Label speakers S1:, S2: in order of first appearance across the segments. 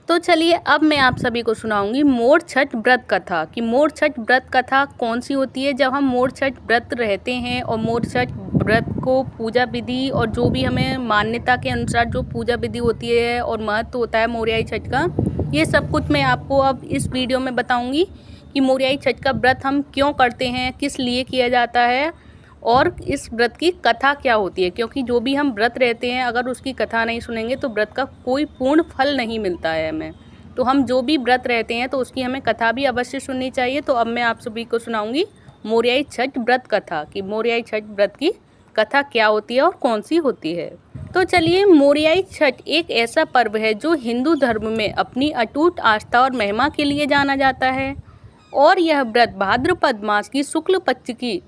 S1: तो चलिए अब मैं आप सभी को सुनाऊंगी मोर छठ व्रत कथा कि मोर छठ व्रत कथा कौन सी होती है। जब हम मोर छठ व्रत रहते हैं और मोर छठ व्रत को पूजा विधि और जो भी हमें मान्यता के अनुसार जो पूजा विधि होती है और महत्व होता है मोरियाई छठ का, ये सब कुछ मैं आपको अब इस वीडियो में बताऊंगी कि मोरियाई छठ का व्रत हम क्यों करते हैं, किस लिए किया जाता है और इस व्रत की कथा क्या होती है। क्योंकि जो भी हम व्रत रहते हैं अगर उसकी कथा नहीं सुनेंगे तो व्रत का कोई पूर्ण फल नहीं मिलता है हमें। तो हम जो भी व्रत रहते हैं तो उसकी हमें कथा भी अवश्य सुननी चाहिए। तो अब मैं आप सभी को सुनाऊंगी मोरियाई छठ व्रत कथा कि मोरियाई छठ व्रत की कथा क्या होती है और कौन सी होती है। तो चलिए, मोरियाई छठ एक ऐसा पर्व है जो हिंदू धर्म में अपनी अटूट आस्था और महिमा के लिए जाना जाता है और यह व्रत भाद्रपद मास की शुक्ल पक्ष की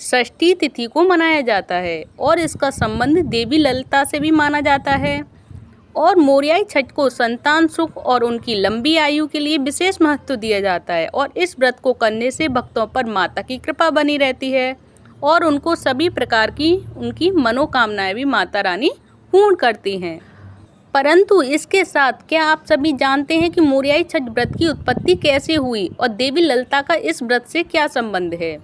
S1: षष्ठी तिथि को मनाया जाता है और इसका संबंध देवी ललिता से भी माना जाता है। और मोरियाई छठ को संतान सुख और उनकी लंबी आयु के लिए विशेष महत्व दिया जाता है और इस व्रत को करने से भक्तों पर माता की कृपा बनी रहती है और उनको सभी प्रकार की उनकी मनोकामनाएं भी माता रानी पूर्ण करती हैं। परंतु इसके साथ क्या आप सभी जानते हैं कि मोरियाई छठ व्रत की उत्पत्ति कैसे हुई और देवी ललिता का इस व्रत से क्या संबंध है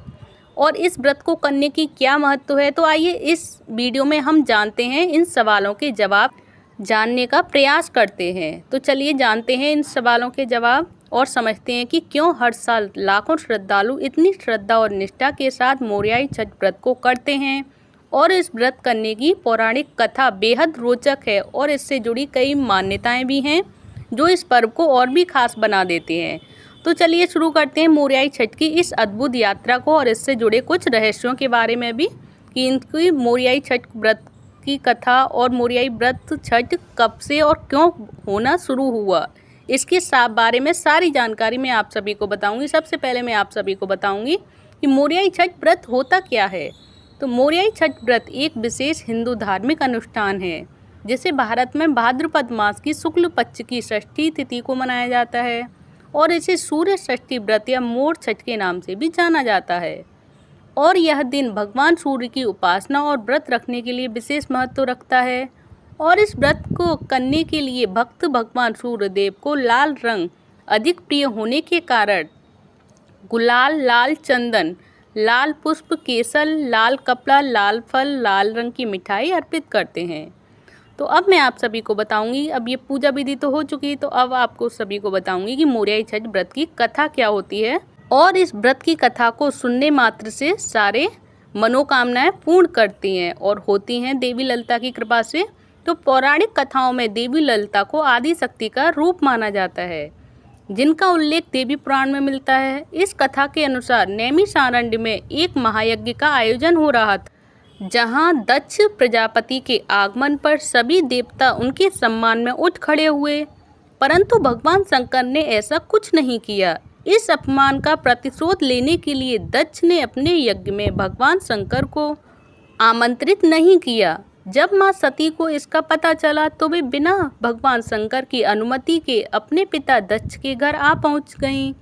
S1: और इस व्रत को करने की क्या महत्व है। तो आइए इस वीडियो में हम जानते हैं, इन सवालों के जवाब जानने का प्रयास करते हैं। तो चलिए जानते हैं इन सवालों के जवाब और समझते हैं कि क्यों हर साल लाखों श्रद्धालु इतनी श्रद्धा और निष्ठा के साथ मोरियाई छठ व्रत को करते हैं। और इस व्रत करने की पौराणिक कथा बेहद रोचक है और इससे जुड़ी कई मान्यताएं भी हैं जो इस पर्व को और भी खास बना देते हैं। तो चलिए शुरू करते हैं मोरियाई छठ की इस अद्भुत यात्रा को और इससे जुड़े कुछ रहस्यों के बारे में भी कि इनकी मोरियाई छठ व्रत की कथा और मोरियाई व्रत छठ कब से और क्यों होना शुरू हुआ, इसके बारे में सारी जानकारी मैं आप सभी को बताऊंगी। सबसे पहले मैं आप सभी को बताऊंगी कि मोरियाई छठ व्रत होता क्या है। तो मोरियाई छठ व्रत एक विशेष हिंदू धार्मिक अनुष्ठान है जिसे भारत में भाद्रपद मास की शुक्ल पक्ष की षष्ठी तिथि को मनाया जाता है और इसे सूर्य षष्ठी व्रत या मोर छठ के नाम से भी जाना जाता है। और यह दिन भगवान सूर्य की उपासना और व्रत रखने के लिए विशेष महत्व रखता है और इस व्रत को करने के लिए भक्त भगवान सूर्य देव को लाल रंग अधिक प्रिय होने के कारण गुलाल, लाल चंदन, लाल पुष्प, केसर, लाल कपड़ा, लाल फल, लाल रंग की मिठाई अर्पित करते हैं। तो अब मैं आप सभी को बताऊंगी, अब ये पूजा विधि तो हो चुकी, तो अब आपको सभी को बताऊंगी कि मोरियाई छठ व्रत की कथा क्या होती है। और इस व्रत की कथा को सुनने मात्र से सारे मनोकामनाएं पूर्ण करती हैं और होती हैं देवी ललिता की कृपा से। तो पौराणिक कथाओं में देवी ललिता को आदि शक्ति का रूप माना जाता है जिनका उल्लेख देवी पुराण में मिलता है। इस कथा के अनुसार नैमिषारण्य में एक महायज्ञ का आयोजन हो रहा था जहां दक्ष प्रजापति के आगमन पर सभी देवता उनके सम्मान में उठ खड़े हुए, परंतु भगवान शंकर ने ऐसा कुछ नहीं किया। इस अपमान का प्रतिशोध लेने के लिए दक्ष ने अपने यज्ञ में भगवान शंकर को आमंत्रित नहीं किया। जब मां सती को इसका पता चला तो वे बिना भगवान शंकर की अनुमति के अपने पिता दक्ष के घर आ पहुंच गईं।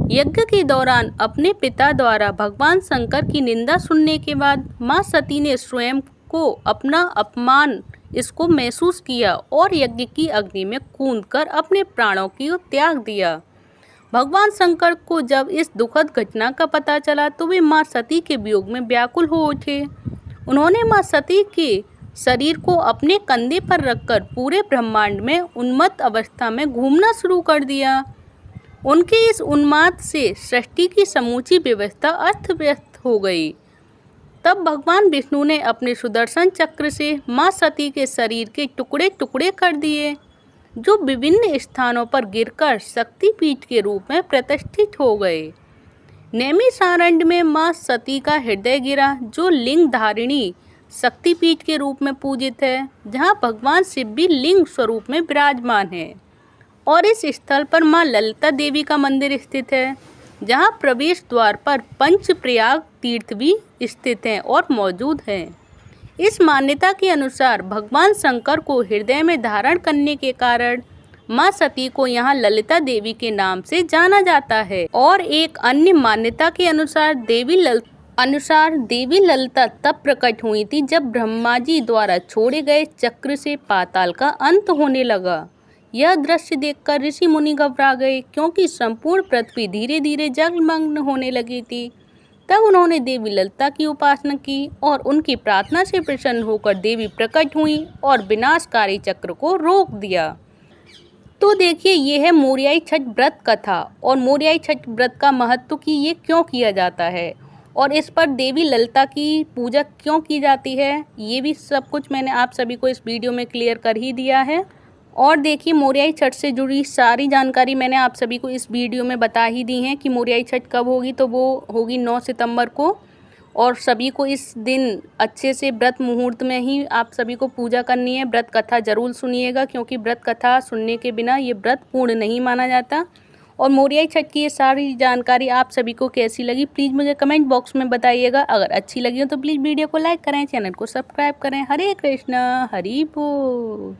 S1: यज्ञ के दौरान अपने पिता द्वारा भगवान शंकर की निंदा सुनने के बाद मां सती ने स्वयं को अपना अपमान इसको महसूस किया और यज्ञ की अग्नि में कूदकर अपने प्राणों को त्याग दिया। भगवान शंकर को जब इस दुखद घटना का पता चला तो वे मां सती के वियोग में व्याकुल हो उठे। उन्होंने मां सती के शरीर को अपने कंधे पर रखकर पूरे ब्रह्मांड में उन्मत्त अवस्था में घूमना शुरू कर दिया। उनके इस उन्माद से सृष्टि की समूची व्यवस्था अस्त व्यस्त हो गई। तब भगवान विष्णु ने अपने सुदर्शन चक्र से मां सती के शरीर के टुकड़े टुकड़े कर दिए जो विभिन्न स्थानों पर गिरकर शक्तिपीठ के रूप में प्रतिष्ठित हो गए। नैमिषारण्य में मां सती का हृदय गिरा जो लिंग धारिणी शक्तिपीठ के रूप में पूजित है, जहां भगवान शिव भी लिंग स्वरूप में विराजमान है। और इस स्थल पर मां ललिता देवी का मंदिर स्थित है जहां प्रवेश द्वार पर पंचप्रयाग तीर्थ भी स्थित हैं और मौजूद हैं। इस मान्यता के अनुसार भगवान शंकर को हृदय में धारण करने के कारण मां सती को यहाँ ललिता देवी के नाम से जाना जाता है। और एक अन्य मान्यता के अनुसार देवी ललिता तब प्रकट हुई थी जब ब्रह्मा जी द्वारा छोड़े गए चक्र से पाताल का अंत होने लगा। यह दृश्य देखकर ऋषि मुनि घबरा गए, क्योंकि संपूर्ण पृथ्वी धीरे धीरे जलमग्न होने लगी थी। तब उन्होंने देवी ललिता की उपासना की और उनकी प्रार्थना से प्रसन्न होकर देवी प्रकट हुई और विनाशकारी चक्र को रोक दिया। तो देखिए, ये है मोरियाई छठ व्रत कथा और मोरियाई छठ व्रत का महत्व कि ये क्यों किया जाता है और इस पर देवी ललिता की पूजा क्यों की जाती है, ये भी सब कुछ मैंने आप सभी को इस वीडियो में क्लियर कर ही दिया है। और देखिए, मोरियाई छठ से जुड़ी सारी जानकारी मैंने आप सभी को इस वीडियो में बता ही दी है कि मोरियाई छठ कब होगी, तो वो होगी 9 सितंबर को। और सभी को इस दिन अच्छे से व्रत मुहूर्त में ही आप सभी को पूजा करनी है। व्रत कथा ज़रूर सुनिएगा, क्योंकि व्रत कथा सुनने के बिना ये व्रत पूर्ण नहीं माना जाता। और मोरियाई छठ की ये सारी जानकारी आप सभी को कैसी लगी, प्लीज़ मुझे कमेंट बॉक्स में बताइएगा। अगर अच्छी लगी हो तो प्लीज़ वीडियो को लाइक करें, चैनल को सब्सक्राइब करें। हरे कृष्णा, हरि बोल।